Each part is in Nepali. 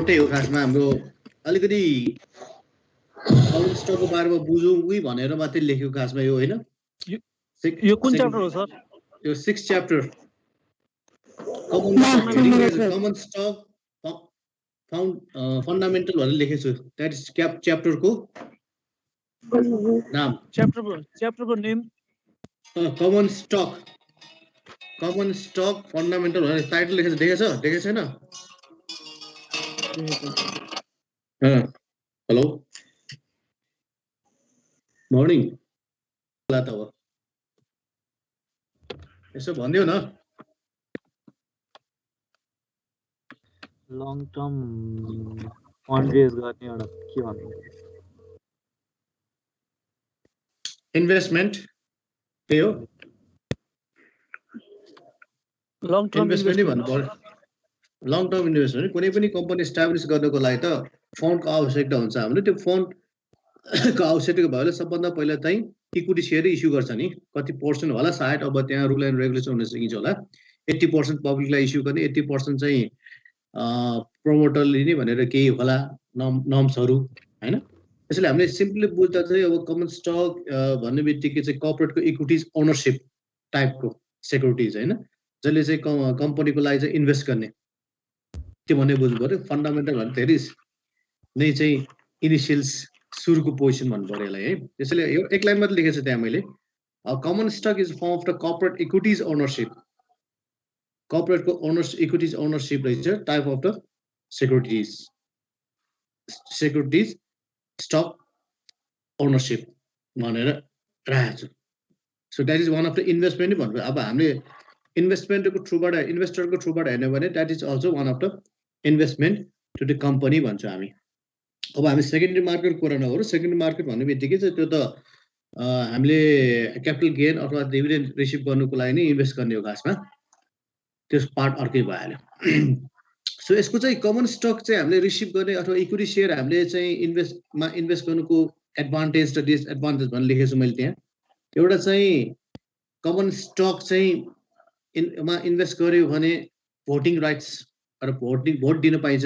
एउटै हो खासमा हाम्रो अलिकति कमन स्टकको बारेमा बुझौँ उही भनेर मात्रै लेखेको खासमा यो हैन यो कुन च्याप्टर हो सर यो 6 च्याप्टर कमन स्टक फन्डामेन्टल भनेर लेखेको छु दैट इज च्याप्टरको नाम च्याप्टरको नेम कमन स्टक फन्डामेन्टल भनेर टाइटल लेखेको देखेछ छैन हेलो मर्निङ ल त हो यसो भन्दियो न लङ टर्म फन्ड रेज गर्ने एउटा के भन्नु इन्भेस्टमेन्ट त्यही हो लङ टर्म इन्भेस्टमेन्ट भन्नु पर्यो लङ टर्म इन्भेस्टमेन्ट कुनै पनि कम्पनी इस्टाब्लिस गर्नको लागि त फन्डको आवश्यकता हुन्छ हामीले त्यो फन्डको आवश्यकता भएले सबभन्दा पहिला चाहिँ इक्विटी सेयर इस्यु गर्छ नि कति पर्सेन्ट होला सायद अब त्यहाँ रुल एन्ड रेगुलेसन हुन सकिन्छ होला 80% पब्लिकलाई इस्यु गर्ने 80% चाहिँ प्रमोटर लिने भनेर केही होला नर्म्सहरू हैन त्यसैले हामीले सिम्पली बुझ्दा चाहिँ अब कमन स्टक भन्ने बित्तिकै चाहिँ कर्पोरेटको इक्विटीज ओनरशिप टाइपको सेक्युरिटिज हैन जसले चाहिँ कम्पनीको लागि चाहिँ इन्भेस्ट गर्ने त्यो भन्ने बुझ्नु पर्यो फन्डामेन्टल भन्ने धेरै नै चाहिँ इनिसियल्स सुरुको पोजिसन भन्नु पर्यो यसलाई है त्यसैले यो एक लाइन मात्र लेखेको छु त्यहाँ मैले common stock is firm of the corporate equities ownership कर्पोरेटको इक्विटीज ओनरशिप रहेछ type of the securities stock ownership भनेर राखेको छु so that is one of the investment भन्नु अब हामीले इन्भेस्टमेन्टको इन्भेस्टरको थ्रुबाट हेर्ने भने that is also one of the investment to the company भन्छौँ हामी अब हामी सेकेन्डरी मार्केट कुरा नगरौँ सेकेन्डरी मार्केट भन्ने बित्तिकै चाहिँ त्यो त हामीले क्यापिटल गेन अथवा डिभिडेन्ड रिसिभ गर्नुको लागि नै इन्भेस्ट गर्ने हो खासमा त्यस पार्ट अर्कै भइहाल्यो सो यसको चाहिँ कमन स्टक चाहिँ हामीले रिसिभ गर्ने अथवा इक्विटी सेयर हामीले चाहिँ इन्भेस्ट गर्नुको एडभान्टेज र डिसएडभान्टेज भनेर लेखेको छु मैले त्यहाँ एउटा चाहिँ कमन स्टक चाहिँ इन्भेस्ट गर्यो भने भोटिङ राइट्स र भोट दिन पाइन्छ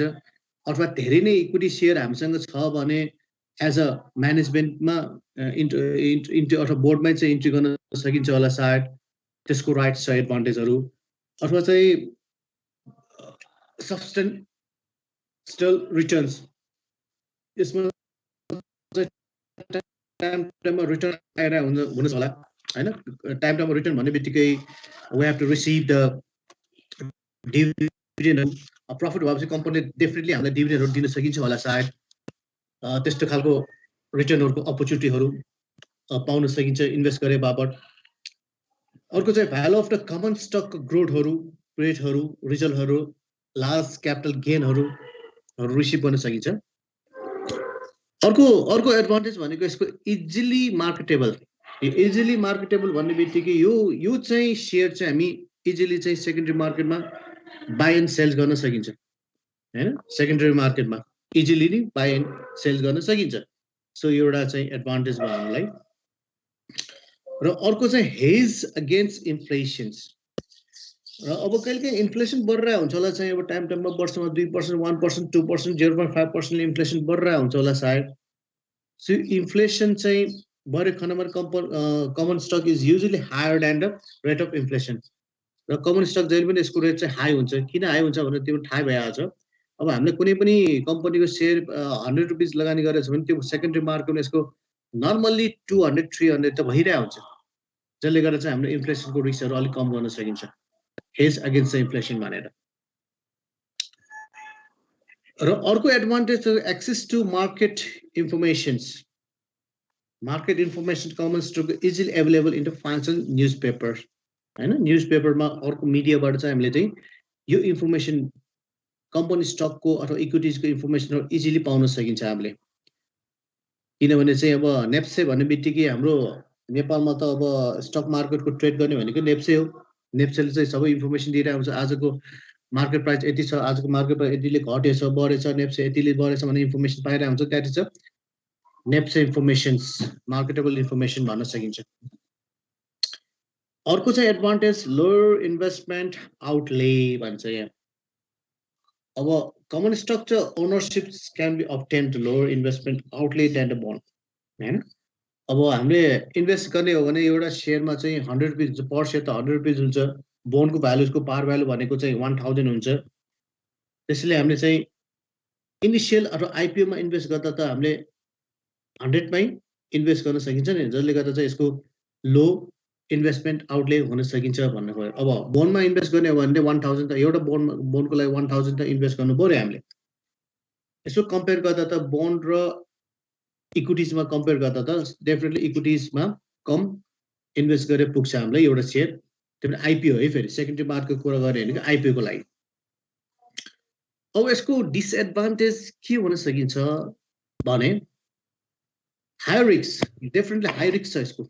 अथवा धेरै नै इक्विटी सेयर हामीसँग छ भने एज अ म्यानेजमेन्टमा इन्ट्री अथवा बोर्डमै चाहिँ इन्ट्री गर्न सकिन्छ होला सायद त्यसको राइट्स छ एडभान्टेजहरू अथवा चाहिँ सब्सटेन्सियल रिटर्न्स यसमा टाइममा रिटर्न आएर हुन्छ होला हैन टाइममा रिटर्न भन्ने बित्तिकै we have to receive the dividend profit भएपछि कम्पनीले डेफिनेटली हामीलाई डिभिडेन्डहरू दिन सकिन्छ होला सायद त्यस्तो खालको रिटर्नहरूको अपर्च्युनिटीहरू पाउन सकिन्छ इन्भेस्ट गरे बापत अर्को चाहिँ भ्यालु अफ द कमन स्टकको ग्रोथहरू रेटहरू रिजल्टहरू लार्ज क्यापिटल गेनहरू रिसिभ गर्न सकिन्छ अर्को एडभान्टेज भनेको यसको इजिली मार्केटेबल भन्ने बित्तिकै यो चाहिँ सेयर चाहिँ हामी इजिली चाहिँ सेकेन्डरी मार्केटमा बाई एन्ड सेल्स गर्न सकिन्छ हैन सेकेन्डरी मार्केटमा इजिली नै बाई एन्ड सेल्स गर्न सकिन्छ सो एउटा चाहिँ एडभान्टेज भयो हामीलाई र अर्को चाहिँ हेज अगेन्स्ट इन्फ्लेसन्स र अब कहिलेकाहीँ इन्फ्लेसन बढिरहेको हुन्छ होला चाहिँ अब टाइममा वर्षमा 2%, 1%, 2%, 0.5% इन्फ्लेसन बढिरहेको हुन्छ होला सायद सो इन्फ्लेसन चाहिँ बढेको खण्डमा common stock is usually higher than the rate of inflation र कमन स्टक जहिले पनि यसको रेट चाहिँ हाई हुन्छ किन हाई हुन्छ भने त्यो थाहा भइहाल्छ अब हामीले कुनै पनि कम्पनीको सेयर 100 रुपिस लगानी गरेछ भने त्यो सेकेन्डरी मार्केटमा यसको नर्मल्ली 200, 300 त भइरहेको हुन्छ जसले गर्दा चाहिँ हाम्रो इन्फ्लेसनको रिस्कहरू अलिक कम गर्न सकिन्छ हेज अगेन्स्ट द इन्फ्लेसन भनेर र अर्को advantage access to market information common stock easily available in the financial newspaper हैन न्युज पेपरमा अर्को मिडियाबाट चाहिँ हामीले चाहिँ यो इन्फर्मेसन कम्पनी स्टकको अथवा इक्विटीजको इन्फर्मेसनहरू इजिली पाउन सकिन्छ हामीले किनभने चाहिँ अब नेप्से भन्ने बित्तिकै हाम्रो नेपालमा त अब स्टक मार्केटको ट्रेड गर्ने भनेको नेप्से हो नेप्सेले चाहिँ सबै इन्फर्मेसन दिइरहेको हुन्छ आजको मार्केट प्राइस यति छ आजको मार्केट प्राइस यतिले घटेछ बढेछ नेप्से यतिले बढेछ भन्ने इन्फर्मेसन पाइरहेको हुन्छ that is a NEPSE informations marketable information भन्न सकिन्छ अर्को चाहिँ एडभान्टेज लोअर इन्भेस्टमेन्ट आउटले भन्छ यहाँ अब कमन स्टक चाहिँ ownership can be obtain to lower investment outlay than the bond हैन। अब हामीले इन्भेस्ट गर्ने हो भने एउटा सेयरमा चाहिँ 100 रुपियाँ पर सेयर त 100 रुपियाँ हुन्छ, बोन्डको भ्यालुको पार भ्यालु भनेको चाहिँ 1000 हुन्छ। त्यसैले हामीले चाहिँ इनिसियल अथवा आइपिओमा इन्भेस्ट गर्दा त हामीले 100 मै इन्भेस्ट गर्न सकिन्छ नि, जसले गर्दा चाहिँ यसको लो इन्भेस्टमेन्ट आउटले हुन सकिन्छ भन्ने भयो। अब बोन्डमा इन्भेस्ट गर्ने हो भने 1000 त एउटा बोन्डको लागि 1000 त इन्भेस्ट गर्नु पर्यो हामीले। यसो कम्पेयर गर्दा त बोन्ड र इक्विटीजमा कम्पेयर गर्दा त डेफिनेटली इक्विटीजमा कम इन्भेस्ट गरेर पुग्छ हामीलाई एउटा सेयर। त्यो पनि आइपिओ है, फेरि सेकेन्डरी मार्केटको कुरा गरे भने आइपिओको लागि। अब यसको डिसएडभान्टेज के हुन सकिन्छ भने high risk, definitely high risk छ यसको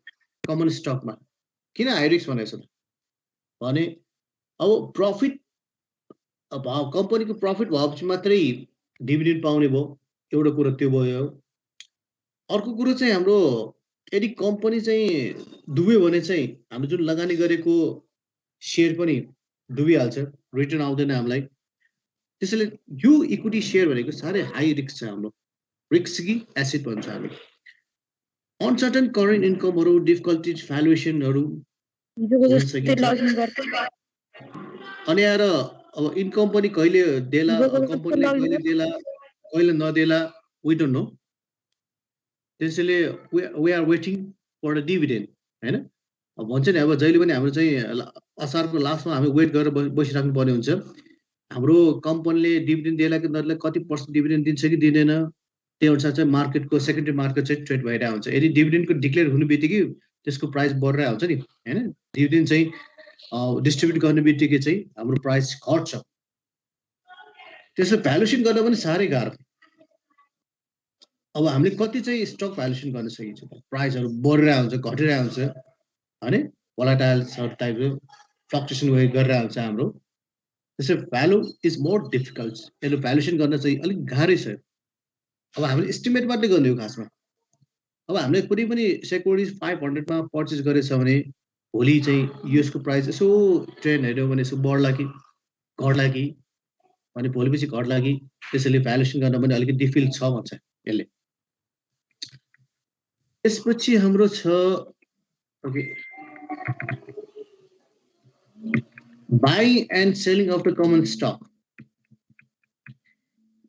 कमन स्टकमा। किन हाई रिस्क भनेको छ भने अब प्रफिट कम्पनीको प्रफिट भएपछि मात्रै डिभिडेन्ड पाउने भयो, एउटा कुरो त्यो भयो। अर्को कुरो चाहिँ हाम्रो यदि कम्पनी चाहिँ डुब्यो भने चाहिँ हामीले जुन लगानी गरेको सेयर पनि डुबिहाल्छ, रिटर्न आउँदैन हामीलाई। त्यसैले यो इक्विटी सेयर भनेको साह्रै हाई रिस्क छ, हाम्रो रिस्की एसेट भन्छ हामी। अनसर्टन करेन्ट इन्कमहरू, डिफिकल्टिज भ्यालुएसनहरू अनि आएर अब इन्कम पनि कहिले देला, कम्पनीले कहिले देला कहिले नदेला, वी डोन्ट नो। त्यसैले we are waiting for the dividend हैन। अब भन्छ नि अब जहिले पनि हाम्रो चाहिँ असारको लास्टमा हामी वेट गरेर बसिराख्नु पर्ने हुन्छ। हाम्रो कम्पनीले डिभिडेन्ड देला कि नदेला, कति पर्सेन्ट डिभिडेन्ड दिन्छ कि दिँदैन, त्यही अनुसार चाहिँ मार्केटको सेकेन्डरी मार्केट चाहिँ ट्रेड भइरहेको हुन्छ। यदि डिभिडेन्डको डिक्लेयर हुने बित्तिकै त्यसको प्राइस बढिरहेको हुन्छ नि हैन। डिभिडेन्ड चाहिँ डिस्ट्रिब्युट गर्ने बित्तिकै चाहिँ हाम्रो प्राइस घट्छ। त्यसो भ्यालुएसन गर्न पनि साह्रै गाह्रो। अब हामीले कति चाहिँ स्टक भ्यालुएसन गर्न सकिन्छ, प्राइसहरू बढिरहेको हुन्छ घटिरहेको हुन्छ हैन, भोलाटाइल टाइपको फ्लक्चुएसन गरिरहेको हुन्छ हाम्रो। त्यसै भ्यालु इज मोर डिफिकल्ट, यसले भ्यालुएसन गर्न चाहिँ अलिक गाह्रै छ। अब हामीले एस्टिमेट मात्रै गर्ने हो खासमा। अब हामीले कुनै पनि सेक्युरिटिज 500 मा पर्चेस गरेछ भने भोलि चाहिँ युएसको प्राइस यसो ट्रेन्ड हेऱ्यो भने यसो बढ्ला कि घट्ला कि, अनि भोलिपछि घट्ला कि, त्यसैले भ्यालुएसन गर्न पनि अलिकति डिफिकल्ट छ भन्छ यसले। त्यसपछि हाम्रो छ okay buying and selling of the common stock.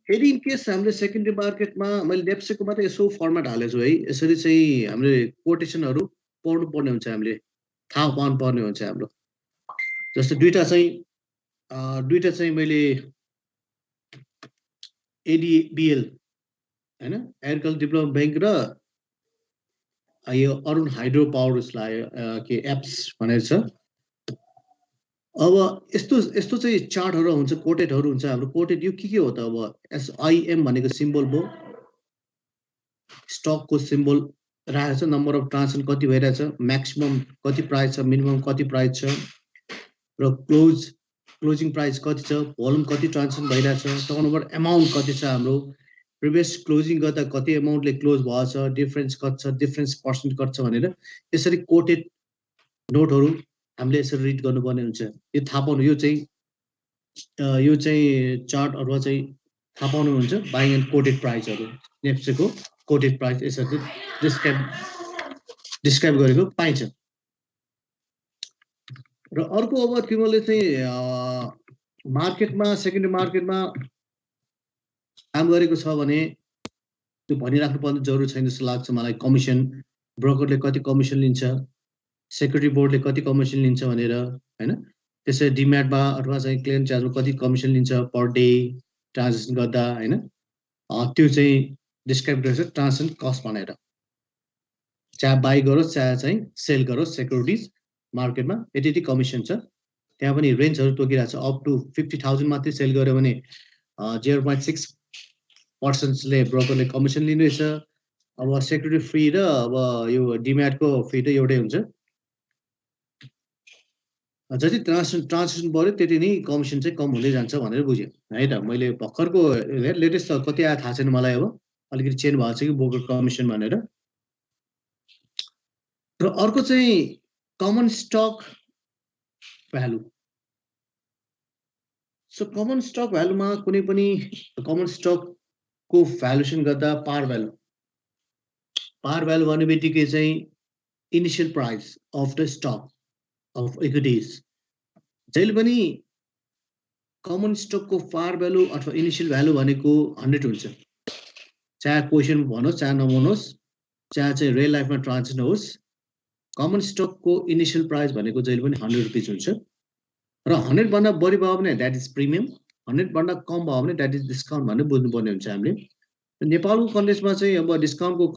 यदि इन केस हामीले सेकेन्डरी मार्केटमा, मैले नेप्सेको मात्रै यसो फर्मेट हालेको छु है, यसरी चाहिँ हामीले कोटेसनहरू पढ्नु पर्ने हुन्छ, हामीले थाहा पाउनु पर्ने हुन्छ हाम्रो। जस्तो दुईटा चाहिँ मैले एडिबिएल हैन, एग्रिकल्चर डेभलपमेन्ट ब्याङ्क र यो अरुण हाइड्रो पावर के एप्स भनेर छ। अब यस्तो चाहिँ चार्टहरू हुन्छ, कोटेडहरू हुन्छ हाम्रो। कोटेड यो के हो त, अब एसआइएम भनेको सिम्बल भयो, स्टकको सिम्बल राखेको छ, नम्बर अफ ट्रान्जेक्सन कति भइरहेछ, म्याक्सिमम कति प्राइस छ, मिनिमम कति प्राइस छ, र क्लोजिङ प्राइस कति छ, भोल्युम कति ट्रान्जेक्सन भइरहेछ, टर्नओभर एमाउन्ट कति छ हाम्रो, प्रिभियस क्लोजिङ गर्दा कति एमाउन्टले क्लोज भएछ, डिफरेन्स कति छ, डिफरेन्स पर्सेन्ट कति छ भनेर यसरी कोटेड नोटहरू हामीले यसरी रिड गर्नुपर्ने हुन्छ। यो थाहा पाउनु, यो चाहिँ चार्ट अथवा चाहिँ थाहा पाउनु हुन्छ। बाइङ एन्ड कोटेड प्राइसहरू, नेप्सेको कोटेड प्राइस यसरी डिस्क्राइब गरेको पाइन्छ। र अर्को अब तिमीले चाहिँ मार्केटमा, सेकेन्डरी मार्केटमा काम गरेको छ भने त्यो भनिराख्नु पर्ने जरुरी छैन जस्तो लाग्छ मलाई। कमिसन, ब्रोकरले कति कमिसन लिन्छ, सेक्युरिटी बोर्डले कति कमिसन लिन्छ भनेर हैन। त्यसै डिम्याटमा अथवा चाहिँ क्लियरेन्स चार्जमा कति कमिसन लिन्छ पर डे ट्रान्जेक्सन गर्दा हैन, त्यो चाहिँ डिस्क्राइब गरेको छ ट्रान्जेक्सन कस्ट भनेर। चाहे बाई गरोस् चाहे चाहिँ सेल गरोस् सेक्युरिटिज मार्केटमा यति कमिसन छ। त्यहाँ पनि रेन्जहरू तोकिरहेको छ। अप टु 50,000 मात्रै सेल गर्यो भने 0.6% ब्रोकरले कमिसन लिँदैछ। अब सेक्युरिटी फ्री र अब यो डिम्याटको फी त एउटै हुन्छ। जति ट्रान्जेक्सन बढ्यो त्यति नै कमिसन चाहिँ कम हुँदै जान्छ भनेर बुझ्यो है त। मैले भर्खरको लेटेस्ट कति आयो थाहा छैन मलाई, अब अलिकति चेन्ज भएको छ कि ब्रोकर कमिसन भनेर। र अर्को चाहिँ common stock value. So common stock भ्यालुमा कुनै पनि कमन स्टकको भ्यालुएसन गर्दा पार भ्यालु भन्ने बित्तिकै चाहिँ initial price of the stock of equities जहिले पनि कमन स्टकको पार भ्यालु अथवा इनिसियल भ्यालु भनेको 100 हुन्छ, चाहे क्वेसन भनोस् चाहे नभनोस्, चाहे चाहिँ रियल लाइफमा ट्रान्जेक्सन होस्, कमन स्टकको इनिसियल प्राइस भनेको जहिले पनि 100 रुपिस हुन्छ र 100 भन्दा बढी भयो भने द्याट इज प्रिमियम, 100 भन्दा कम भयो भने द्याट इज डिस्काउन्ट भन्ने बुझ्नुपर्ने हुन्छ हामीले। नेपालको कन्टेक्स्टमा चाहिँ अब डिस्काउन्टको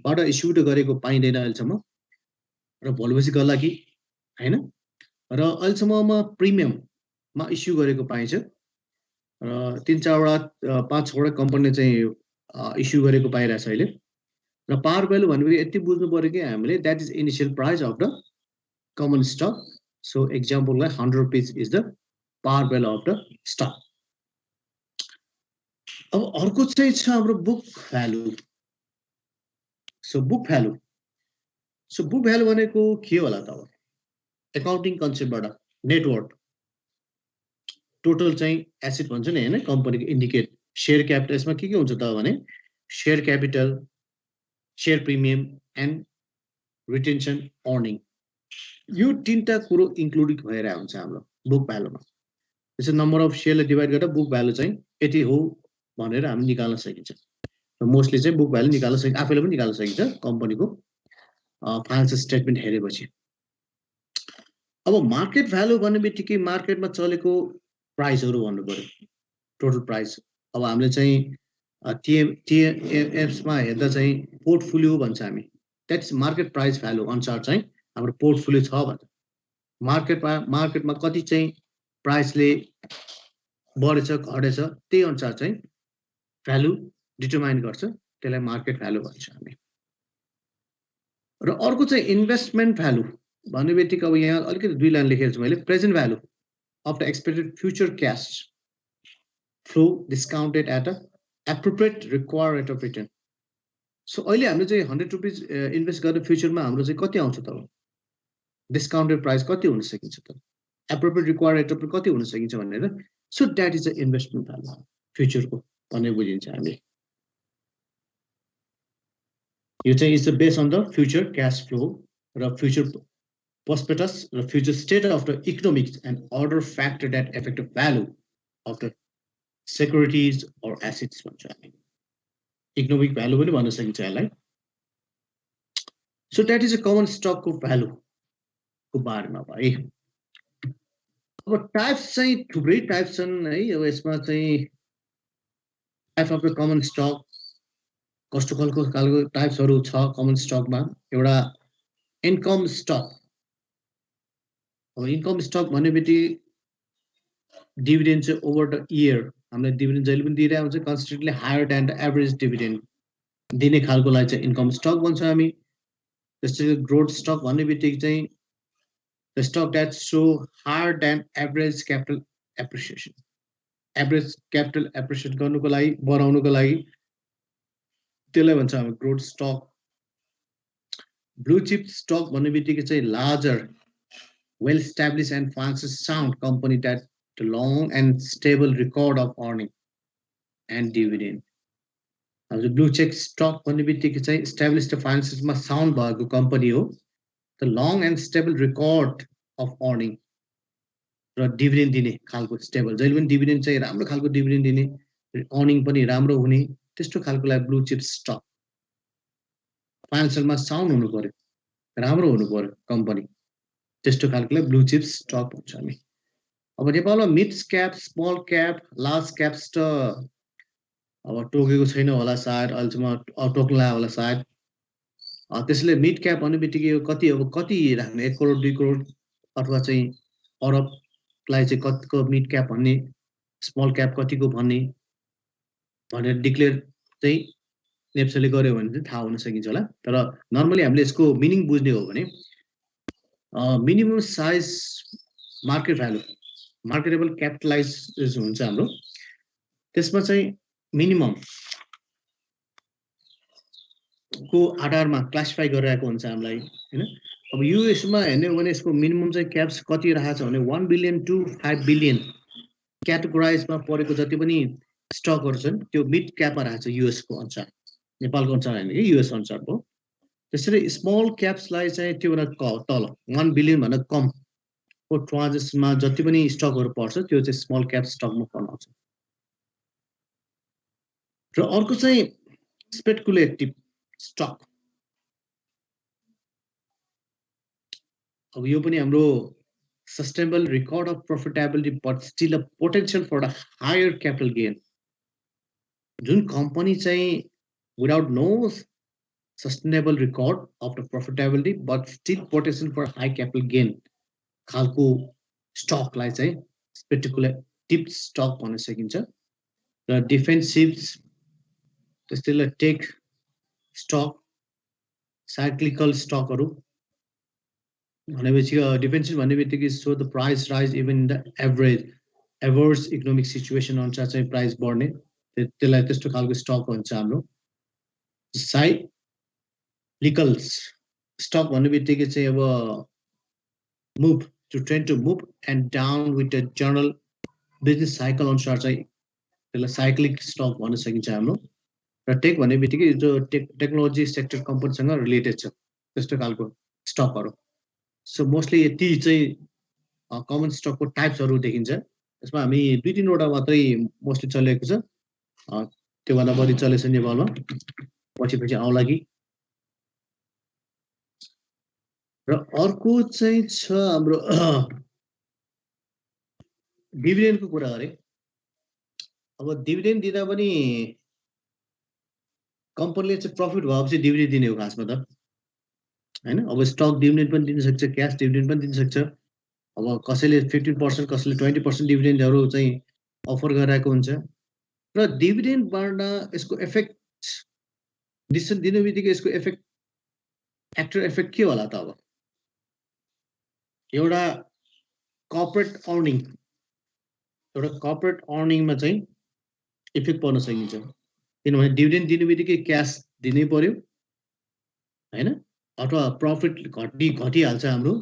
बाट इस्यु गरेको पाइँदैन अहिलेसम्म र भोलिपछि गर्ला कि हैन, र अहिलेसम्ममा प्रिमियममा इस्यु गरेको पाइन्छ र 3-4वटा 5-6वटा कम्पनीले चाहिँ इस्यु गरेको पाइरहेछ अहिले। र पावर भ्यालु भनेपछि यति बुझ्नु पर्यो कि हामीले that is initial price of the common stock. So एक्जाम्पललाई 100 rupees is the power value of the stock. अब अर्को चाहिँ छ हाम्रो book value. So book value भनेको के होला त? अब एकाउन्टिङ कन्सेप्टबाट नेटवर्क टोटल चाहिँ एसेट भन्छ नि हैन, कम्पनीको इन्डिकेट शेयर क्यापिटल। यसमा के हुन्छ त भने share capital, share premium and retention earning, यो 3टा कुरो इन्क्लुडेड भएर हुन्छ हाम्रो बुक भ्यालुमा। त्यसै नम्बर अफ शेयरले डिभाइड गरेर बुक भ्यालु चाहिँ यति हो भनेर हामी निकाल्न सकिन्छ। र मोस्टली चाहिँ बुक भ्यालु निकाल्न सकिन्छ, आफैले पनि निकाल्न सकिन्छ कम्पनीको फाइनान्सियल स्टेटमेन्ट हेरेपछि। अब मार्केट भ्यालु भन्ने बित्तिकै मार्केटमा चलेको प्राइसहरू भन्नु पर्यो, टोटल प्राइस। अब हामीले चाहिँ टिएमएफमा हेर्दा चाहिँ पोर्टफोलियो भन्छ हामी, that is market price value अनुसार चाहिँ हाम्रो पोर्टफोलियो छ भन्छ। मार्केटमा कति चाहिँ प्राइसले बढेछ घटेछ त्यही अनुसार चाहिँ भ्यालु डिटरमाइन गर्छ, त्यसलाई मार्केट भ्यालु भन्छ हामी। र अर्को चाहिँ इन्भेस्टमेन्ट भ्यालु भन्ने बित्तिकै अब यहाँ अलिकति 2 लाइन लेखेको छु मैले। Present value of the expected future cash flow discounted at a appropriate required rate of return. So अहिले हामीले चाहिँ 100 रुपिस इन्भेस्ट गरेर फ्युचरमा हाम्रो चाहिँ कति आउँछ त? डिस्काउन्टेड प्राइस कति हुन सकिन्छ त? Appropriate required rate of return कति हुन सकिन्छ भनेर। So that is a investment value फ्युचरको भन्ने बुझिन्छ हामीले। यो चाहिँ is based on the future cash flow र फ्युचर prospectus र future state of the economics and other factor that affect the value of the securities or assets भन्छ हामी। इकोनोमिक भ्यालु पनि भन्न सकिन्छ यसलाई। So that is a common स्टकको भ्यालुको बारेमा भयो। अब टाइप्स चाहिँ थुप्रै टाइप्स छन् है। अब यसमा चाहिँ type of the common stock कस्तो खालको टाइप्सहरू छ कमन स्टकमा। एउटा इन्कम स्टक। अब इन्कम स्टक भन्ने बित्तिकै डिभिडेन्ड चाहिँ ओभर द इयर हामीले डिभिडेन्ड जहिले पनि दिइरहेको हुन्छ, consistently higher than the average dividend दिने खालकोलाई चाहिँ इन्कम स्टक भन्छ हामी। त्यसै ग्रोथ स्टक भन्ने बित्तिकै चाहिँ the stock that so higher than average capital appreciation. Average capital appreciate गर्नुको लागि, बढाउनुको लागि त्यसलाई भन्छ हामी growth stock. Blue chip stock भन्ने बित्तिकै चाहिँ larger well established and financially sound company that the long and stable record of earning and dividend. As a blue check stock भन्ने बित्तिकै चाहिँ established financeमा sound भएको company हो, the long and stable record of earning र dividend दिने खालको stable, जहिले पनि dividend चाहिँ राम्रो खालको dividend दिने, earning पनि राम्रो हुने त्यस्तो खालकोलाई blue chip stock। फाइनान्शियलमा साउन्ड हुनु पर्यो, राम्रो हुनु पर्यो कम्पनी, त्यस्तो खालकोलाई ब्लू चिप स्टक भन्छ हामी। अब नेपालमा mid cap, small cap, large caps त अब टोकेको छैन होला सायद, अहिलेसम्म टोक्ला होला सायद। त्यसले मिड क्याप भन्ने बित्तिकै कति राख्ने, 1 करोड 2 करोड अथवा चाहिँ अरबलाई चाहिँ कतिको मिड क्याप भन्ने, स्मल क्याप कतिको भन्ने भनेर डिक्लेयर चाहिँ नेप्सेले गर्यो भने चाहिँ थाहा हुन सकिन्छ होला। तर नर्मली हामीले यसको मिनिङ बुझ्ने हो भने minimum size market value, marketable capitalise हुन्छ हाम्रो, त्यसमा चाहिँ मिनिमम को आधारमा क्लासिफाई गरिरहेको हुन्छ हामीलाई हैन। अब युएसमा हेर्ने हो भने यसको मिनिमम चाहिँ क्याप्स कति राखेको छ भने 1 बिलियन टु 5 बिलियन क्याटेगोराइजमा परेको जति पनि स्टकहरू छन् त्यो मिड क्यापमा राखेको छ युएसको अनुसार, नेपालको अनुसार होइन कि युएस अनुसारको। त्यसरी स्मल क्याप्सलाई चाहिँ त्योभन्दा तल 1 बिलियन भन्दा कमको ट्रान्जेक्सनमा जति पनि स्टकहरू पर्छ त्यो चाहिँ स्मल क्याप स्टकमा पर्न आउँछ। र अर्को चाहिँ स्पेकुलेटिभ स्टक। अब यो पनि हाम्रो sustainable record of profitability but still a potential for a higher capital gain. जुन company चाहिँ without no sustainable record of the profitability but still potential for high capital gain खालको स्टकलाई चाहिँ स्पेकुलेटिभ स्टक भन्न सकिन्छ। र डिफेन्सिभ त्यस्तै टेक स्टक, साइक्लिकल स्टकहरू भनेपछि डिफेन्सिभ भन्ने बित्तिकै so the price rise even in the adverse economic situation अनुसार चाहिँ प्राइस बढ्ने, त्यसलाई त्यस्तो खालको स्टक हुन्छ हाम्रो। साइक्लिकल स्टक भन्ने बित्तिकै चाहिँ अब move to trend to move and down with the general business cycle अनुसार चाहिँ त्यसलाई साइक्लिक स्टक भन्न सकिन्छ हाम्रो। र टेक भन्ने बित्तिकै जो टेक्नोलोजी सेक्टर कम्पनीसँग रिलेटेड छ त्यस्तो खालको स्टकहरू। सो मोस्टली यति चाहिँ कमन स्टकको टाइप्सहरू देखिन्छ। यसमा हामी 2-3वटा मात्रै मोस्टली चलेको छ, त्योभन्दा बढी चलेछ नेपालमा, पछि आउला कि। र अर्को चाहिँ छ हाम्रो डिभिडेन्डको कुरा गरे। अब डिभिडेन्ड दिँदा पनि कम्पनीले चाहिँ प्रफिट भएपछि डिभिडेन्ड दिने हो खासमा त हैन। अब स्टक डिभिडेन्ड पनि दिन सक्छ, क्याश डिभिडेन्ड पनि दिन सक्छ। अब कसैले 15%, कसैले 20% डिभिडेन्डहरू चाहिँ अफर गरिरहेको हुन्छ। र डिभिडेन्डबाट यसको इफेक्ट डिसिसन दिने बित्तिकै यसको इफेक्ट एक्टर इफेक्ट के होला त? अब एउटा कर्पोरेट अर्निङमा चाहिँ इफेक्ट पर्न सकिन्छ। किनभने डिभिडेन्ड दिने बित्तिकै क्यास दिनै पर्यो हैन, अथवा प्रफिट घटिहाल्छ हाम्रो।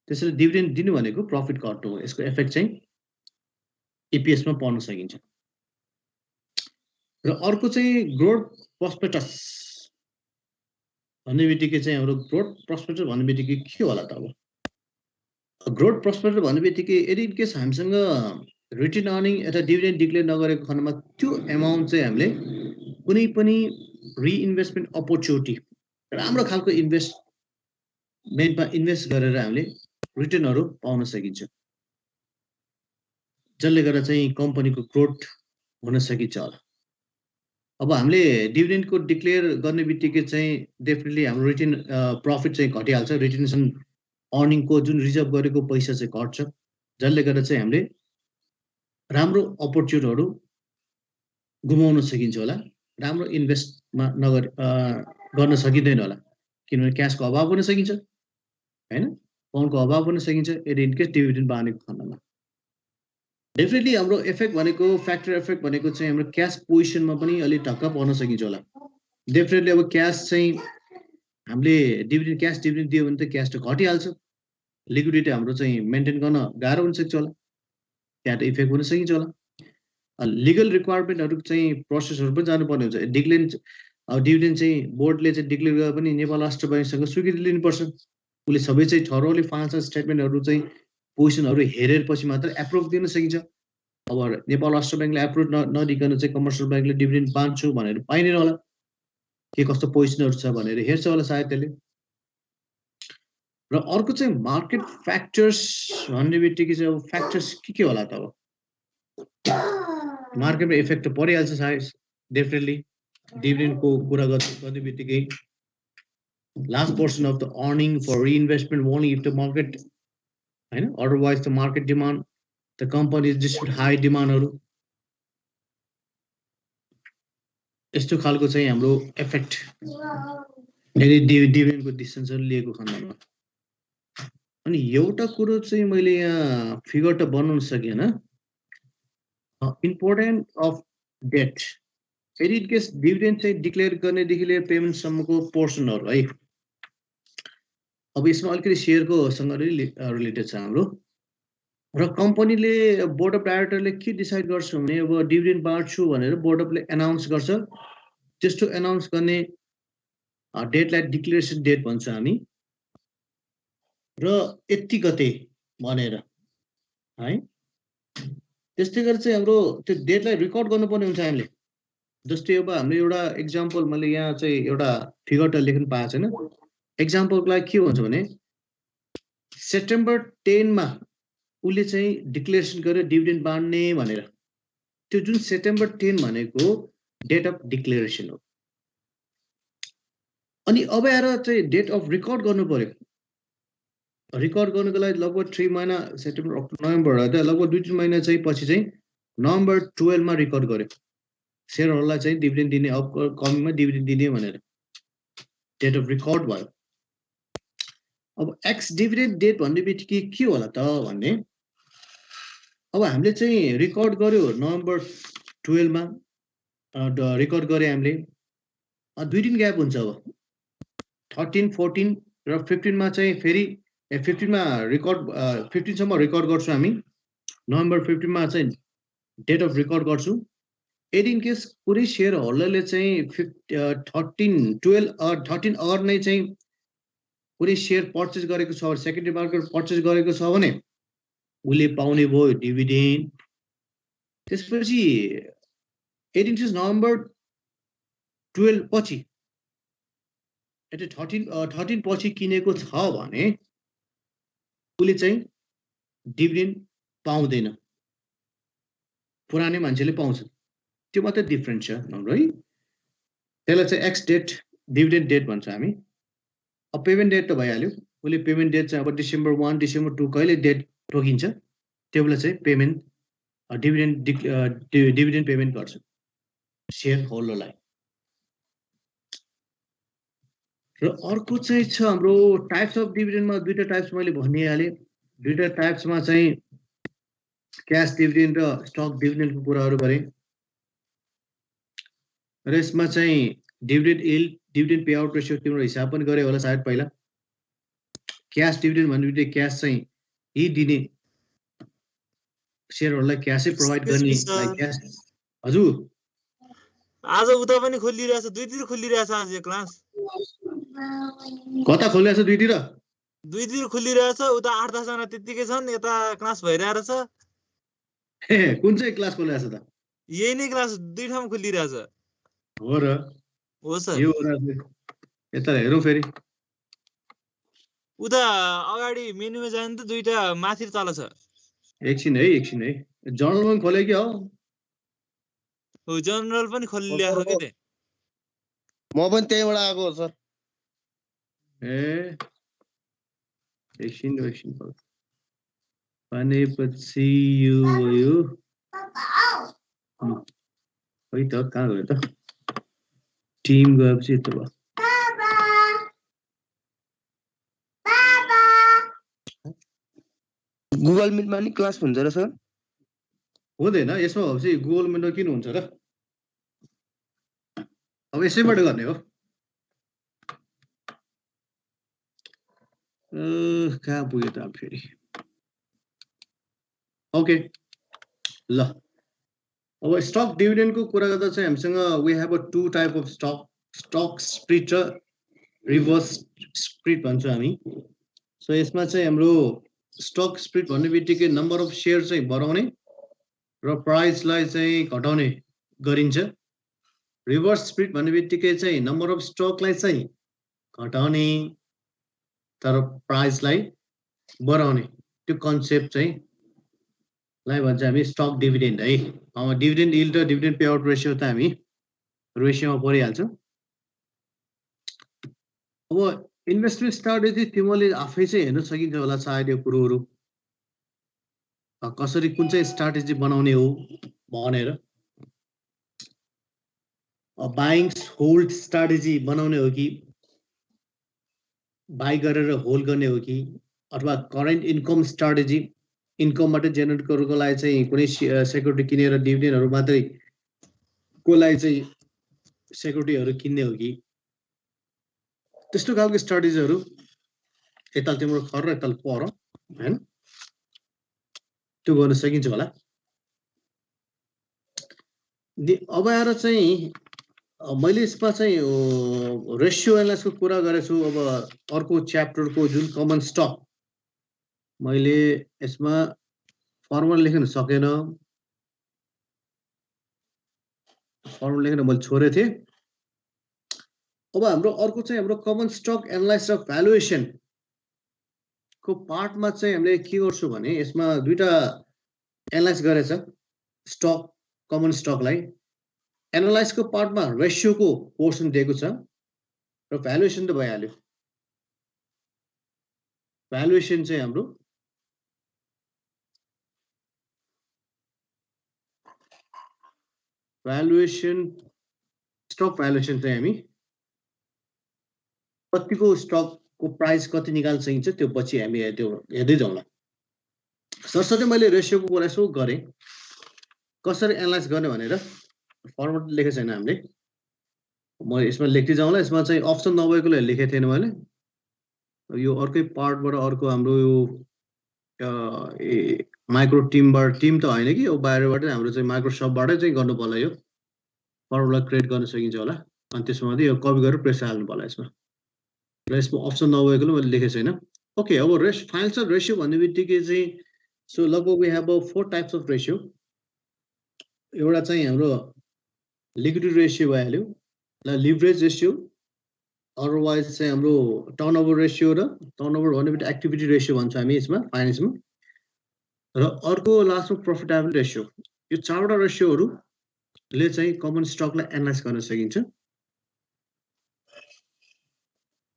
त्यसैले डिभिडेन्ड दिनु भनेको प्रफिट घट्नु हो। यसको इफेक्ट चाहिँ इपिएसमा पर्न सकिन्छ। र अर्को चाहिँ ग्रोथ प्रोस्पेक्टस भन्ने बित्तिकै चाहिँ हाम्रो ग्रोथ प्रोस्पेक्टस भन्ने बित्तिकै के होला त? अब ग्रोथ प्रोस्पेक्टस भन्ने बित्तिकै यदि इनकेस हामीसँग रिटर्न अर्निङ यता डिभिडेन्ड डिक्लेयर नगरेको खण्डमा त्यो एमाउन्ट चाहिँ हामीले कुनै पनि रिइन्भेस्टमेन्ट अपर्च्युनिटी राम्रो खालको इन्भेस्टमेन्टमा इन्भेस्ट गरेर हामीले रिटर्नहरू पाउन सकिन्छ, जसले गर्दा चाहिँ कम्पनीको ग्रोथ हुन सकिन्छ होला। अब हामीले डिभिडेन्डको डिक्लेयर गर्ने बित्तिकै चाहिँ डेफिनेटली हाम्रो रिटर्न प्रफिट चाहिँ घटिहाल्छ। रिटेन्सन अर्निङको जुन रिजर्भ गरेको पैसा चाहिँ घट्छ, जसले गर्दा चाहिँ हामीले राम्रो अपर्च्युनिटीहरू गुमाउन सकिन्छ होला, राम्रो इन्भेस्टमा गर्न सकिँदैन होला। किनभने क्यासको अभाव हुन सकिन्छ हैन, फन्डको अभाव हुन सकिन्छ यदि इनकेस डिभिडेन्ड बाँडेको खण्डमा। डेफिनेटली हाम्रो इफेक्ट भनेको फ्याक्टर इफेक्ट भनेको चाहिँ हाम्रो क्यास पोजिसनमा पनि अलिक ढक्क पर्न सकिन्छ होला। डेफिनेटली अब क्यास चाहिँ हामीले क्यास डिभिडेन्ड दियो भने त क्यास त घटिहाल्छ, लिक्विडिटी हाम्रो चाहिँ मेन्टेन गर्न गाह्रो हुन सक्छ होला, त्यहाँ त इफेक्ट हुन सकिन्छ होला। लिगल रिक्वायरमेन्टहरू चाहिँ प्रोसेसहरू पनि जानुपर्ने हुन्छ। डिभिडेन्ड चाहिँ बोर्डले चाहिँ डिक्लेयर गरेर पनि नेपाल राष्ट्र ब्याङ्कसँग स्वीकृति लिनुपर्छ। उसले सबै चाहिँ थरोली फाइनेन्सियल स्टेटमेन्टहरू चाहिँ पोजिसनहरू हेरेर पछि मात्र एप्रुभ दिन सकिन्छ। अब नेपाल राष्ट्र ब्याङ्कले एप्रुभ नदिकन चाहिँ कमर्सियल ब्याङ्कले डिभिडेन्ड बाँड्छु भनेर पाइँदैन होला, के कस्तो पोजिसनहरू छ भनेर हेर्छ होला सायद त्यसले। र अर्को चाहिँ मार्केट फ्याक्टर्स भन्ने बित्तिकै चाहिँ अब फ्याक्टर्स के होला त? अब मार्केटमा इफेक्ट त परिहाल्छ सायद डेफिनेटली। डिभिडेन्डको कुरा गर्ने बित्तिकै last portion of the earning for reinvestment only if the market हैन, otherwise the market demand the company distribute high डिमान्डहरू, यस्तो खालको चाहिँ हाम्रो इफेक्ट यदि डिभिडेन्डको डिसिजन लिएको खण्डमा। अनि एउटा कुरो चाहिँ मैले यहाँ फिगर त बनाउन सकेन, इम्पोर्टेन्ट अफ डेट। यदि इनकेस डिभिडेन्ड चाहिँ डिक्लेयर गर्नेदेखि लिएर पेमेन्टसम्मको पोर्सनहरू है। अब यसमा अलिकति सेयरको सँग रिलेटेड छ हाम्रो। र कम्पनीले बोर्ड अफ डाइरेक्टरले के डिसाइड गर्छ भने अब डिभिडेन्ड बाँड्छु भनेर बोर्ड अफले एनाउन्स गर्छ। त्यस्तो एनाउन्स गर्ने डेटलाई डिक्लेरेसन डेट भन्छ हामी, र यति गते भनेर है। त्यस्तै गरी चाहिँ हाम्रो त्यो डेटलाई रेकर्ड गर्नुपर्ने हुन्छ हामीले। जस्तै अब हामीले एउटा एक्जाम्पल, मैले यहाँ चाहिँ एउटा फिगर त लेख्न पाएको छैन, एक्जाम्पलको लागि के भन्छ भने सेप्टेम्बर 10 मा उसले चाहिँ डिक्लेरेसन गर्यो डिभिडेन्ड बाँड्ने भनेर। त्यो जुन सेप्टेम्बर 10 भनेको डेट अफ डिक्लेरेसन हो। अनि अब आएर चाहिँ डेट अफ रेकर्ड गर्नु पर्यो। रेकर्ड गर्नुको लागि लगभग 3 महिना, सेप्टेम्बर अक्टोबर नोभेम्बर लगभग 2-3 महिना चाहिँ पछि चाहिँ नोभेम्बर 12 मा रेकर्ड गर्यो सेयरहरुलाई चाहिँ डिभिडेन्ड दिने, अब कमिङमा डिभिडेन्ड दिने भनेर डेट अफ रेकर्ड भयो। अब एक्स डिभिडेन्ड डेट भन्ने बित्तिकै के होला त भन्ने, अब हामीले चाहिँ रेकर्ड गर्यो नोभेम्बर 12 मा रेकर्ड गरे हामीले, 2 दिन ग्याप हुन्छ। अब 13, 14 र 15 मा चाहिँ फेरि 15 मा रेकर्ड 15 सम्म रेकर्ड गर्छौँ हामी, नोभेम्बर 15 मा चाहिँ डेट अफ रेकर्ड गर्छु। यदि इन केस कुनै सेयर होल्डरले चाहिँ 13 अर नै चाहिँ कुनै सेयर पर्चेस गरेको छ, सेकेन्डरी मार्केट पर्चेस गरेको छ भने उसले पाउने भयो डिभिडेन्ड। त्यसपछि यदि नोभेम्बर 12 पछि 13 पछि किनेको छ भने उसले चाहिँ डिभिडेन्ड पाउँदैन, पुरानै मान्छेले पाउँछ। त्यो मात्रै डिफरेन्स छ हाम्रो है। त्यसलाई चाहिँ एक्स डेट डिभिडेन्ड डेट भन्छ हामी। अब पेमेन्ट डेट त भइहाल्यो, उसले पेमेन्ट डेट चाहिँ अब डिसेम्बर 1, डिसेम्बर 2 कहिले डेट तोकिन्छ त्यो बेला चाहिँ पेमेन्ट डिभिडेन्ड पेमेन्ट गर्छ सेयर होल्डरलाई। र अर्को चाहिँ छ हाम्रो टाइप्स अफ डिभिडेन्डमा दुईटा टाइप्स मैले भनिहालेँ। दुईटा टाइप्समा चाहिँ क्याश डिभिडेन्ड र स्टक डिभिडेन्डको कुराहरू गरेँ। र यसमा चाहिँ dividend yield, dividend pay out ratio तिम्रो हिसाब पनि गरे होला सायद पहिला। क्याश डिभिडेन्ड भन्ने क्यास चाहिँ यी दिने सेयरहरुलाई क्यासै प्रोभाइड गर्ने क्यास। हजुर आज उता पनि खोलिरहेछ, दुईतिर खोलिरहेछ आज यो क्लास। कता खोलिरहेछ? दुईतिर खोलिरहेछ। उता 8-10 जना त्यतिकै छन्, यता क्लास भइरहेछ। कुन चाहिँ क्लास खोलिरहेछ त? यही नै क्लास दुई ठाउँ खोलिरहेछ। हो र? हो सर। यो यता हेरौँ फेरि। उता अगाडि मेनुमा जानु त दुईटा माथि तल छ। एकछिन है। जर्नल पनि खोले कि हो? हो, जर्नल पनि खोलिरहेको के त। म पनि त्यहीबाट आएको हो सर। एकछिन भनेपछि यो खै त कहाँ गयो त? टिम गएपछि यस्तो भयो। गुगल मिटमा नि क्लास हुन्छ र सर? हुँदैन, यसमा भएपछि गुगल मिटमा किन हुन्छ र? अब यसैबाट गर्ने हो। कहाँ पुग्यो त अब फेरि? ओके ल, अब स्टक डिभिडेन्डको कुरा गर्दा चाहिँ हामीसँग we have a 2 type of stock split र रिभर्स स्प्लिट भन्छ हामी। सो यसमा चाहिँ हाम्रो स्टक स्प्लिट भन्ने बित्तिकै नम्बर अफ सेयर चाहिँ बढाउने र प्राइसलाई चाहिँ घटाउने गरिन्छ। रिभर्स स्प्लिट भन्ने बित्तिकै चाहिँ नम्बर अफ स्टकलाई चाहिँ घटाउने तर प्राइसलाई बढाउने, त्यो कन्सेप्ट चाहिँ लाई भन्छ हामी स्टक डिभिडेन्ड है। डिभिडेन्ड यील्ड र डिभिडेन्ड पे आउट रेसियो त हामी रेसियोमा परिहाल्छ। अब इन्भेस्टमेन्ट स्ट्राटेजी तिमीले आफै चाहिँ हेर्न सकिन्छ होला सायद यो कुरोहरू, कसरी कुन चाहिँ स्ट्राटेजी बनाउने हो भनेर। बाइङ होल्ड स्ट्राटेजी बनाउने हो कि बाई गरेर होल्ड गर्ने हो कि, अथवा करेन्ट इन्कम स्ट्राटेजी, इन्कमबाट जेनेरेट गर्नुको लागि चाहिँ कुनै सेक्युरिटी किनेर डिभिडेन्डहरू मात्रै को लागि चाहिँ सेक्युरिटीहरू किन्ने हो कि, त्यस्तो खालको स्ट्राटेजीहरू। यता तिम्रो खर र यता पर हैन। त्यो गर्न सकिन्छ होला। अब आएर चाहिँ मैले यसमा चाहिँ रेसियो एनालाइसिसको कुरा गरेको छु। अब अर्को च्याप्टरको जुन कमन स्टक मैले यसमा फर्मुला लेख्न सकेन, फर्मुला लेख्न मैले छोडेको थिएँ। अब हाम्रो अर्को चाहिँ हाम्रो कमन स्टक एनालाइसिस र भ्यालुएसन को पार्टमा चाहिँ हामीले के गर्छौँ भने यसमा दुईटा एनालाइज गरेछ स्टक कमन स्टकलाई। एनालाइजको पार्टमा रेसियोको पोर्सन दिएको छ र भ्यालुएसन त भइहाल्यो। भ्यालुएसन चाहिँ हाम्रो स्टक भ्यालुएसन चाहिँ हामी कतिको स्टकको प्राइस कति निकाल्न सकिन्छ त्यो पछि हामी त्यो हेर्दै जाउँला। सरसर्ती मैले रेसियोको कुरा यसो गरेँ कसरी एनालाइज गर्ने भनेर फर्मुला लेखेको छैन हामीले, म यसमा लेख्दै जाउँला। यसमा चाहिँ अप्सन नभएकोले लेखेको थिएन मैले, यो अर्कै पार्टबाट अर्को हाम्रो यो माइक्रो टिमबाट, टिम त होइन कि यो बाहिरबाट हाम्रो चाहिँ माइक्रोसफ्टबाटै चाहिँ गर्नु पर्ला। यो फर्मुला क्रिएट गर्न सकिन्छ होला अनि त्यसमा यो कपी गरेर प्रेस हाल्नु पर्ला यसमा। र यसमा अप्सन नभएकोले मैले लेखेको छैन। ओके, अब फाइनेन्सियल रेसियो भन्ने बित्तिकै चाहिँ सो लगभग we have 4 types of ratio. एउटा चाहिँ हाम्रो लिक्विडिटी रेसियो भइहाल्यो, लिभरेज रेसियो, अदरवाइज चाहिँ हाम्रो टर्नओभर रेसियो र टर्नओभर भन्ने बित्तिकै एक्टिभिटी रेसियो भन्छ हामी यसमा फाइनेन्समा। र अर्को लास्टमा प्रफिटेबिलिटी रेसियो। यो 4वटा रेसियोहरूले चाहिँ कमन स्टकलाई एनालाइज गर्न सकिन्छ।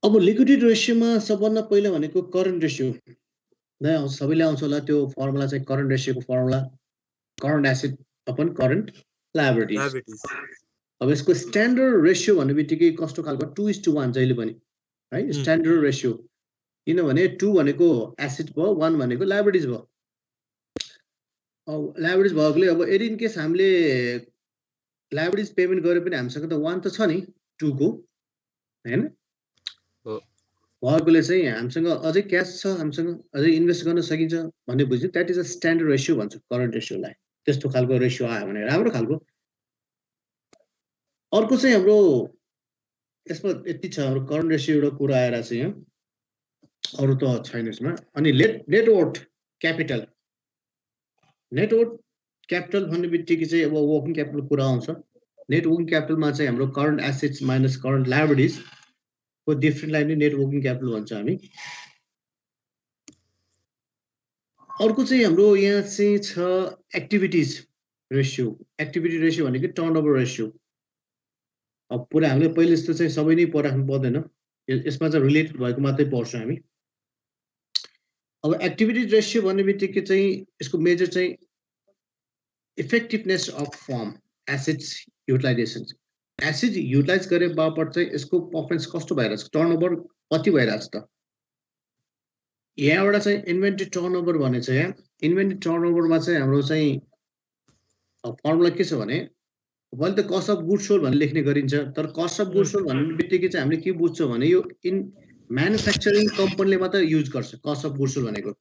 अब लिक्विडिटी रेसियोमा सबभन्दा पहिला भनेको करेन्ट रेसियो सबैले आउँछ होला। त्यो फर्मुला चाहिँ करेन्ट रेसियोको formula current asset upon current liabilities. अब यसको स्ट्यान्डर्ड रेसियो भन्ने बित्तिकै कस्तो खालको 2:1 जहिले पनि है स्ट्यान्डर्ड रेसियो। किनभने 2 भनेको एसेट भयो, 1 भनेको लायबिलिटिज भयो। अब लायबिलिटिज भएकोले अब यदि इन केस हामीले लायबिलिटिज पेमेन्ट गरे पनि हामीसँग त 1 त छ नि 2 को हैन, भएकोले चाहिँ हामीसँग अझै क्यास छ, हामीसँग अझै इन्भेस्ट गर्न सकिन्छ भन्ने बुझ्यो। That is a standard ratio भन्छ करेन्ट रेसियोलाई। त्यस्तो खालको रेसियो आयो भने राम्रो खालको। अर्को चाहिँ हाम्रो यसमा यति छ, हाम्रो करेन्ट रेसियो एउटा कुरा आएर चाहिँ यहाँ अरू त छैन यसमा। अनि नेटवर्थ क्यापिटल। नेटवर्थ क्यापिटल भन्ने बित्तिकै चाहिँ अब वर्किङ क्यापिटल कुरा आउँछ। नेट वर्किङ क्यापिटलमा चाहिँ हाम्रो current assets minus current liabilities को डिफ्रेन्टलाई नै नेट वर्किङ क्यापिटल भन्छ हामी। अर्को चाहिँ हाम्रो यहाँ चाहिँ छ एक्टिभिटिज रेसियो। एक्टिभिटी रेसियो भनेको टर्नओभर रेसियो। अब पुरा हामीले पहिले जस्तो चाहिँ सबै नै पढ्राख्नु पर्दैन, यसमा चाहिँ रिलेटेड भएको मात्रै पढ्छौँ हामी। अब एक्टिभिटी रेसियो भन्ने बित्तिकै चाहिँ यसको मेजर चाहिँ effectiveness of firm assets utilization. Asset utilize गरे बापत चाहिँ यसको पर्फर्मेन्स कस्तो भइरहेछ, टर्नओभर कति भइरहेछ त। यहाँबाट चाहिँ इन्भेन्ट्री टर्नओभर भन्ने छ। यहाँ इन्भेन्ट्री टर्नओभरमा चाहिँ हाम्रो चाहिँ फर्मुला के छ भने मैले त कस्ट अफ गुड्स सोल्ड भनेर लेख्ने गरिन्छ, तर कस्ट अफ गुड्स सोल्ड भन्ने बित्तिकै चाहिँ हामीले के बुझ्छौँ भने यो इन म्यानुफ्याक्चरिङ कम्पनीले मात्र युज गर्छ कस्ट अफ गुड्स सोल्ड भनेको।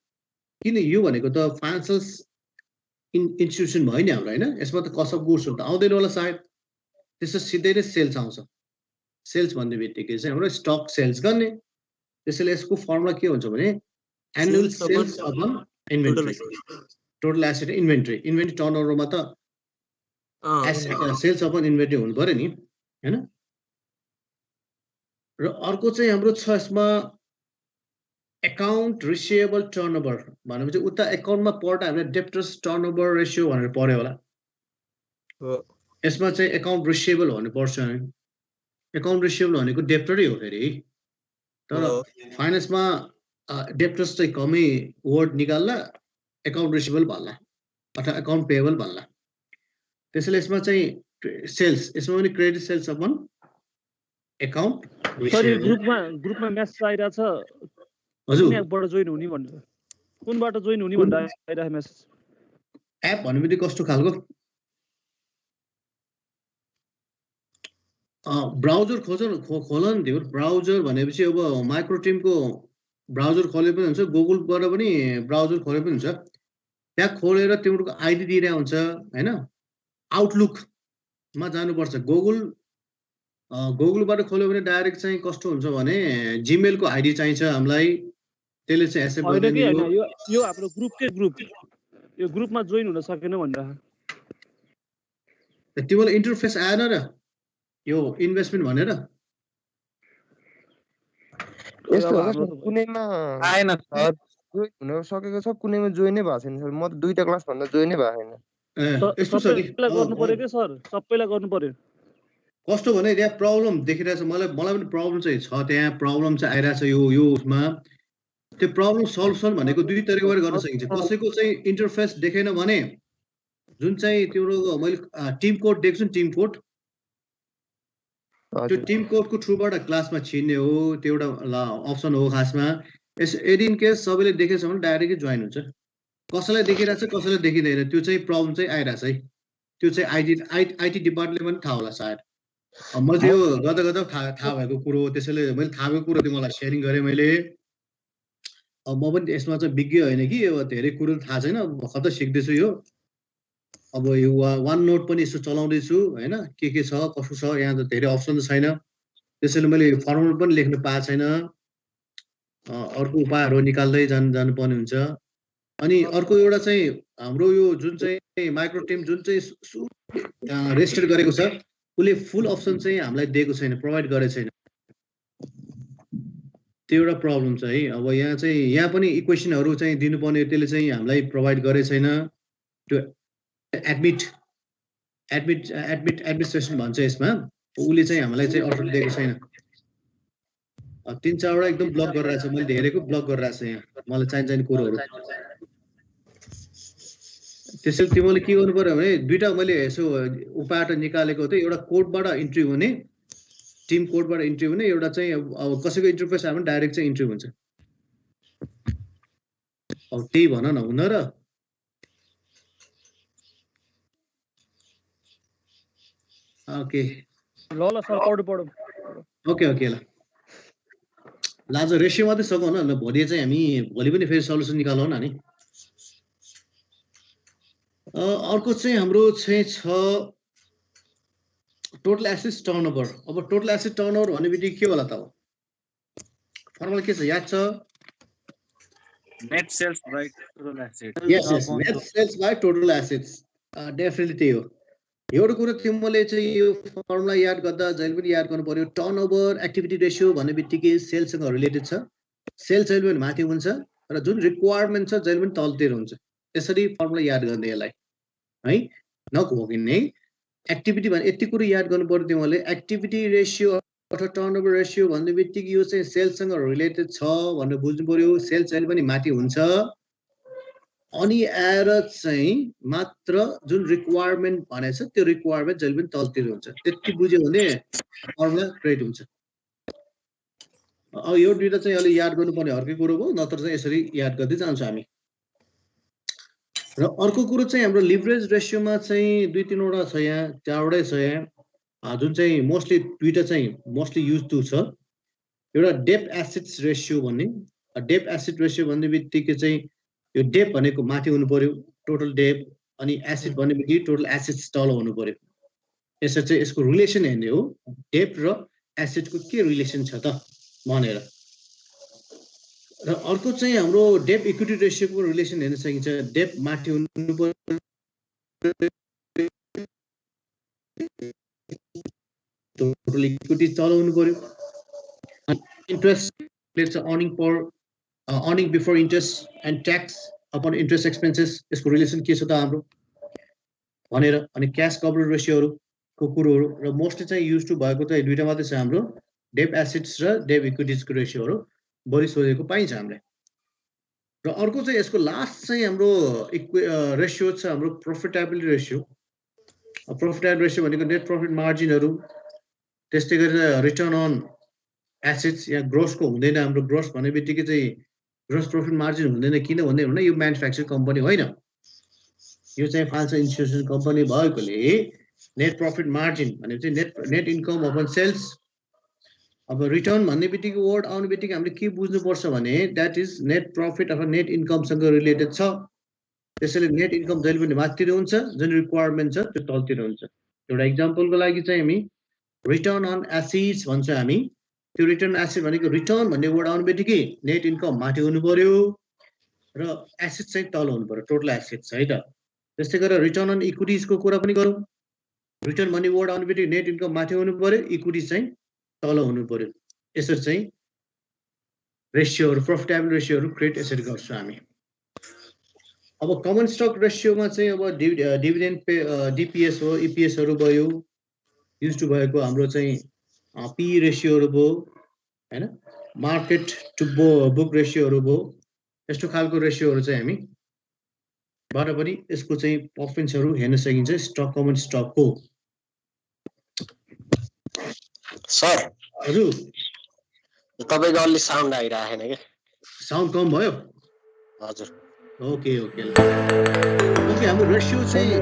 किन यो भनेको त फाइनेन्सियल इन्स्टिट्युसन भयो नि हाम्रो होइन, यसमा त कस्ट अफ गुड्स सोल्ड त आउँदैन होला सायद। त्यसो सिधै नै सेल्स आउँछ। सेल्स भन्ने बित्तिकै चाहिँ हाम्रो स्टक सेल्स गर्ने। त्यसैले यसको फर्मुला के हुन्छ भने annual sales upon inventory, total asset inventory. Inventory टर्नओभरमा त सेल्स अपन इन्भेन्ट्री हुनु पर्यो नि हैन। र अर्को चाहिँ हाम्रो छ यसमा एकाउन्ट रिसिएबल टर्नओभर भनेपछि उता एकाउन्टमा पर्दा हामीले डेप्टर्स टर्नओभर रेसियो भनेर पढ्यो होला। यसमा चाहिँ एकाउन्ट रिसिएबल भन्नु पर्छ। एकाउन्ट रिसिएबल भनेको डेप्टरै हो फेरि, तर फाइनेन्समा डेप्टर्स चाहिँ कमै वर्ड निकाल्ला, एकाउन्ट रिसिएबल भन्ला अथवा एकाउन्ट पेएबल भन्ला। त्यसैले यसमा चाहिँ सेल्स, यसमा पनि credit sales upon account. Sorry ग्रुपमा मेसेज आइराछ हजुर, कुनबाट जोइन हुने भनेर, कुनबाट जोइन हुने भनेर आइराछ मेसेज। एप भन्ने कस्तो खालको ब्राउजर खोल नि त्यो। ब्राउजर भनेपछि अब माइक्रो टिमको ब्राउजर खोले पनि हुन्छ, गुगलबाट पनि ब्राउजर खोले पनि हुन्छ। त्यहाँ खोलेर तिमीहरूको आइडी दिइरहेको हुन्छ हैन आउटलुकमा जानुपर्छ गुगलबाट खोल्यो भने डाइरेक्ट चाहिँ कस्तो हुन्छ भने जीमेलको आइडी चाहिन्छ हामीलाई त्यसले चाहिँ एक्सेप्ट होइन गर्दैन कि होइन यो हाम्रो ग्रुपकै ग्रुप यो ग्रुपमा जोइन हुन सकेन भनेर तिमीलाई इन्टरफेस आएन र यो इन्भेस्टमेन्ट भनेर यस्तो हो सर कुनैमा आएन सर जोइन हुन सकेको छ कुनैमा जोइनै भएको छैन सर म त 2टा क्लास भन्दा जोइनै भएको छैन यस्तो छ कि सबैलाई गर्नु पर्यो के सर सबैलाई गर्नु पर्यो कस्तो भने त्यहाँ प्रब्लम देखिरहेछ मलाई पनि प्रब्लम चाहिँ छ त्यहाँ प्रब्लम चाहिँ आइरहेछ यो उसमा त्यो प्रब्लम सल्युसन भनेको दुई तरिकाबाट गर्न सकिन्छ कसैको चाहिँ इन्टरफेस देखेन भने जुन चाहिँ तिम्रो मैले टिम कोड देख्छु नि टिम कोड त्यो टिम कोडको थ्रुबाट क्लासमा छिर्ने हो त्यो एउटा अप्सन हो खासमा यदि इन केस सबैले देखेछ भने डाइरेक्टली जोइन हुन्छ कसैलाई देखिरहेछ कसैलाई देखिँदैन त्यो चाहिँ प्रब्लम चाहिँ आइरहेछ है त्यो चाहिँ आइटी डिपार्टमेन्टले पनि थाहा होला सायद मैले यो गर्दा गर्दा थाहा भएको कुरो त्यसैले मैले थाहा भएको कुरो त्यो मलाई सेयरिङ गरेँ मैले अब म पनि यसमा चाहिँ विज्ञ होइन कि अब धेरै कुरो थाहा छैन भर्खर त सिक्दैछु यो अब यो वान नोट पनि यसो चलाउँदैछु होइन के छ कसो छ यहाँ त धेरै अप्सन त छैन त्यसैले मैले फर्मुला पनि लेख्नु पाएको छैन अर्को उपायहरू निकाल्दै जानुपर्ने हुन्छ अनि अर्को एउटा चाहिँ हाम्रो यो जुन चाहिँ माइक्रो टिम जुन चाहिँ रेजिस्टर गरेको छ उसले फुल अप्सन चाहिँ हामीलाई दिएको छैन प्रोभाइड गरेको छैन त्यो एउटा प्रब्लम छ है अब यहाँ पनि इक्वेसनहरू चाहिँ दिनुपर्ने त्यसले चाहिँ हामीलाई प्रोभाइड गरेको छैन त्यो एडमिनिस्ट्रेसन भन्छ यसमा उसले चाहिँ हामीलाई चाहिँ अर्थर दिएको छैन 3-4वटा एकदम ब्लक गरिरहेछ मैले धेरैको ब्लक गरिरहेछ यहाँ मलाई चाहिने कुरोहरू त्यसैले तिमीले के गर्नु पर्यो भने दुईटा मैले यसो उपायबाट निकालेको थिएँ एउटा कोडबाट इन्ट्री हुने टिम कोडबाट इन्ट्री हुने एउटा चाहिँ अब कसैको इन्टरफेस आयो भने डाइरेक्ट चाहिँ इन्ट्री हुन्छ अब त्यही भन न हुन र ओके ल सर पढ्नु ओके ल आज रेसियो मात्रै सकौँ न भोलि चाहिँ हामी भोलि पनि फेरि सल्युसन निकालौँ न नि अर्को चाहिँ हाम्रो चाहिँ छ टोटल एसेट्स टर्नओभर अब टोटल एसेट टर्नओभर भन्ने बित्तिकै के होला त अब फर्मुला के छ याद छ net sales by total asset yes net sales by total assets definitely त्यही हो एउटा कुरा तिमीले चाहिँ यो फर्मुला याद गर्दा जहिले पनि याद गर्नु पर्यो टर्नओभर एक्टिभिटी रेसियो भन्ने बित्तिकै सेल्ससँग रिलेटेड छ सेल्स जहिले पनि माथि हुन्छ र जुन रिक्वायरमेन्ट छ जहिले पनि तलतिर हुन्छ त्यसरी फर्मुला याद गर्ने यसलाई है हो कि नै एक्टिभिटी भने यति कुरो याद गर्नु पर्यो तिमीले एक्टिभिटी रेसियो अथवा टर्नओभर रेसियो भन्ने बित्तिकै यो चाहिँ सेल्ससँग रिलेटेड छ भनेर बुझ्नु पर्यो सेल्स जहिले पनि माथि हुन्छ अनि आएर चाहिँ मात्र जुन रिक्वायरमेन्ट भनेको छ त्यो रिक्वायरमेन्ट जहिले पनि तलतिर हुन्छ त्यति बुझ्यो भने फर्मुला करेक्ट हुन्छ अब यो दुईटा चाहिँ अलि याद गर्नुपर्ने अर्कै कुरो हो नत्र चाहिँ यसरी याद गर्दै जान्छौँ हामी र अर्को कुरो चाहिँ हाम्रो लिभरेज रेसियोमा चाहिँ 2-3वटा छ यहाँ 4वटै छ यहाँ जुन चाहिँ मोस्टली दुईटा चाहिँ मोस्टली युज टु छ एउटा डेप एसेट्स रेसियो भन्ने डेप एसेट रेसियो भन्ने बित्तिकै चाहिँ यो डेप भनेको माथि हुनु पर्यो टोटल डेप अनि एसेट भन्ने बित्तिकै टोटल एसेट्स तल हुनु पर्यो यसो चाहिँ यसको रिलेसन हेर्ने हो डेप र एसेटको के रिलेसन छ त भनेर र अर्को चाहिँ हाम्रो डेप इक्विटी रेसियोको रिलेसन हेर्न सकिन्छ डेप माथि हुनु पर्यो टोटल इक्विटी तल हुनु पर्यो interest earning before interest and tax upon interest expenses यसको रिलेसन के छ त हाम्रो भनेर अनि क्यास कभरेज रेसियोहरूको कुरोहरू र मोस्टली चाहिँ युज टु भएको चाहिँ दुईटा मात्रै छ हाम्रो डेप एसेट्स र डेप इक्विटिजको रेसियोहरू बढी सोधेको पाइन्छ हामीले र अर्को चाहिँ यसको लास्ट चाहिँ हाम्रो रेसियो छ हाम्रो प्रफिटेबिलिटी रेसियो रेसियो भनेको नेट प्रफिट मार्जिनहरू त्यस्तै गरेर रिटर्न अन एसेट्स या ग्रोसको हुँदैन हाम्रो ग्रोस भन्ने बित्तिकै चाहिँ ग्रोस प्रफिट मार्जिन हुँदैन किन भन्दै भने यो म्यानुफ्याक्चरिङ कम्पनी होइन यो चाहिँ फाइनेन्सियल इन्स्टिट्युसन कम्पनी भएकोले नेट प्रफिट मार्जिन भनेपछि नेट इन्कम अपन सेल्स अब रिटर्न भन्ने बित्तिकै वर्ड आउने बित्तिकै हामीले के बुझ्नुपर्छ भने द्याट इज नेट प्रफिट अथवा नेट इन्कमसँग रिलेटेड छ त्यसैले नेट इन्कम जहिले पनि माथितिर हुन्छ, जुन रिक्वायरमेन्ट छ त्यो तलतिर हुन्छ। एउटा इक्जाम्पलको लागि चाहिँ हामी रिटर्न अन एसेट्स भन्छ हामी। त्यो रिटर्न एसेट भनेको रिटर्न भन्ने वर्ड आउने बित्तिकै नेट इन्कम माथि हुनु पर्यो र एसेट चाहिँ तल हुनु पर्यो, टोटल एसेट्स है त। त्यस्तै गरेर रिटर्न अन इक्विटिजको कुरा पनि गरौँ। रिटर्न भन्ने वर्ड आउने बित्तिकै नेट इन्कम माथि हुनु पर्यो, इक्विटिज चाहिँ तल हुनु पर्यो। यसरी चाहिँ रेसियोहरू, प्रफिटेबल रेसियोहरू क्रिएट यसरी गर्छौँ हामी। अब कमन स्टक रेसियोमा चाहिँ अब डिभिडेन्ड पे डिपिएस हो, इपिएसहरू भयो, युज टु भएको हाम्रो चाहिँ पी रेसियोहरू भयो हैन, मार्केट टु बुक रेसियोहरू भयो। यस्तो खालको रेसियोहरू चाहिँ हामी बाट पनि यसको चाहिँ पर्फर्मेन्सहरू हेर्न सकिन्छ स्टक, कमन स्टकको। सर हजुर तपाईको अलि साउन्ड आइरहेको छैन के? साउन्ड कम भयो? हजुर ओके ओके ओके। हाम्रो रेसियो चाहिँ